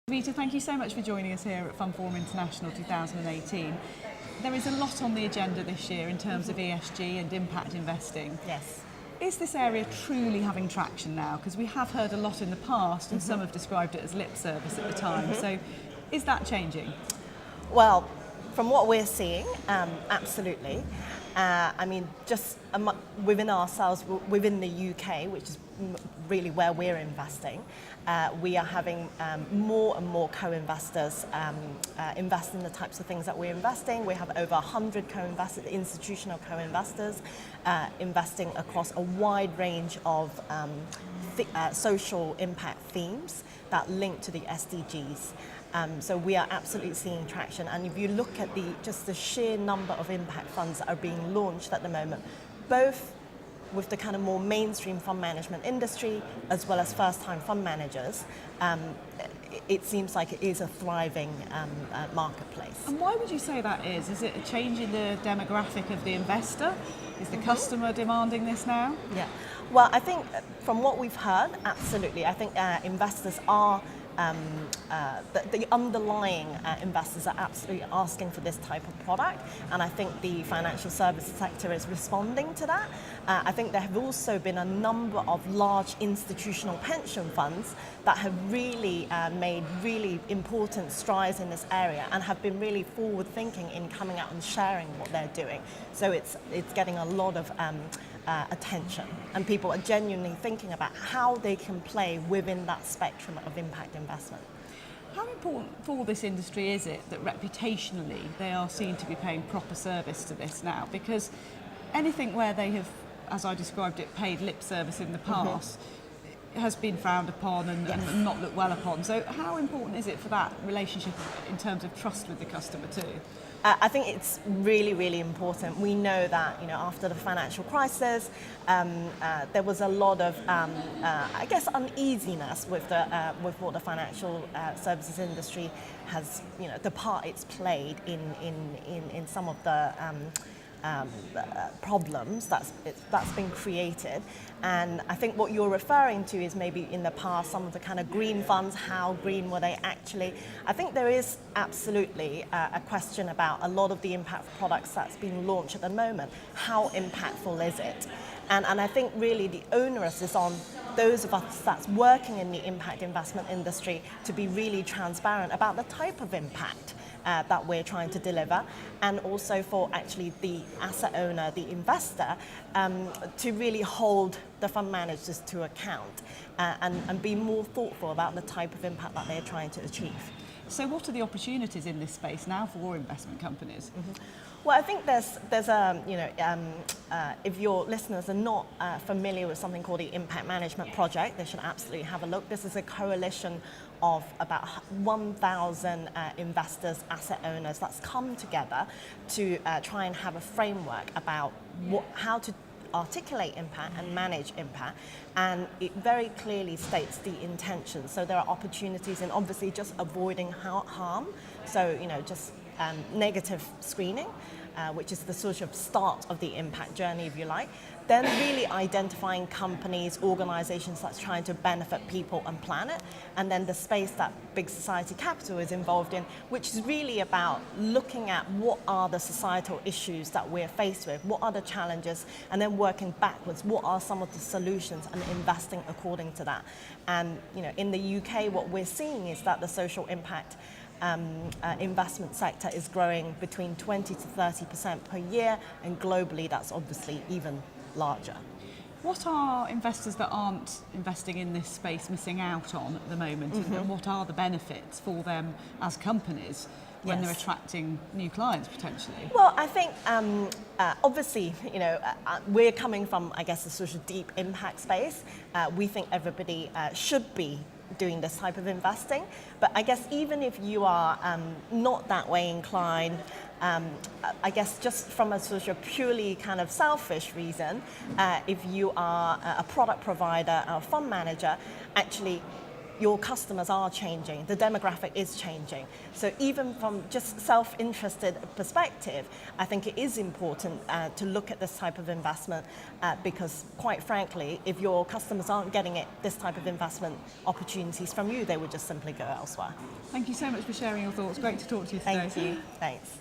Evita, thank you so much for joining us here at FundForum International 2018. There is a lot on the agenda this year in terms of ESG and impact investing. Yes. Is this area truly having traction now? Because we have heard a lot in the past and some have described it as lip service at the time. So is that changing? Well, from what we're seeing, absolutely. Just within ourselves, within the UK, which is really where we're investing, we are having more and more co-investors invest in the types of things that we're investing. We have over 100 co-investors, institutional co-investors, investing across a wide range of social impact themes that link to the SDGs. So we are absolutely seeing traction, and if you look at just the sheer number of impact funds that are being launched at the moment, both with the kind of more mainstream fund management industry as well as first-time fund managers, it seems like it is a thriving marketplace. And why would you say that is? Is it a change in the demographic of the investor? Is the customer demanding this now? Yeah, well, I think from what we've heard, absolutely. I think investors are the underlying investors are absolutely asking for this type of product, and I think the financial services sector is responding to that. I think there have also been a number of large institutional pension funds that have really made really important strides in this area and have been really forward thinking in coming out and sharing what they're doing. So it's getting a lot of attention, and people are genuinely thinking about how they can play within that spectrum of impact investment. How important for this industry is it that reputationally they are seen to be paying proper service to this now? Because anything where they have, as I described it, paid lip service in the past has been frowned upon and not looked well upon. So how important is it for that relationship in terms of trust with the customer too? I think it's really, really important. We know that after the financial crisis, there was a lot of, uneasiness with what the financial services industry has, the part it's played in some of the problems that's been created. And I think what you're referring to is maybe in the past some of the kind of green funds, how green were they actually? I think there is absolutely a question about a lot of the impact products that's being launched at the moment. How impactful is it? And I think really the onus is on those of us that's working in the impact investment industry to be really transparent about the type of impact that we're trying to deliver, and also for actually the asset owner, the investor, to really hold the fund managers to account and be more thoughtful about the type of impact that they're trying to achieve. So what are the opportunities in this space now for investment companies? Well, I think there's if your listeners are not familiar with something called the Impact Management Project, they should absolutely have a look. This is a coalition of about 1,000 investors, asset owners that's come together to try and have a framework about how to articulate impact and manage impact, and it very clearly states the intention. So there are opportunities in obviously just avoiding harm, so just negative screening, which is the sort of start of the impact journey, if you like. Then really identifying companies, organizations that's trying to benefit people and planet, and then the space that Big Society Capital is involved in, which is really about looking at what are the societal issues that we're faced with, what are the challenges, and then working backwards, what are some of the solutions, and investing according to that. And in the UK, what we're seeing is that the social impact investment sector is growing between 20 to 30% per year, and globally that's obviously even larger. What are investors that aren't investing in this space missing out on at the moment, and what are the benefits for them as companies when they're attracting new clients potentially? Well, I think obviously, we're coming from, I guess, a sort of deep impact space. We think everybody should be doing this type of investing, but I guess even if you are not that way inclined, I guess just from a sort of purely kind of selfish reason, if you are a product provider, a fund manager, actually your customers are changing, the demographic is changing. So even from just self-interested perspective, I think it is important to look at this type of investment because quite frankly, if your customers aren't getting this type of investment opportunities from you, they would just simply go elsewhere. Thank you so much for sharing your thoughts. Great to talk to you today. Thank you. Thanks.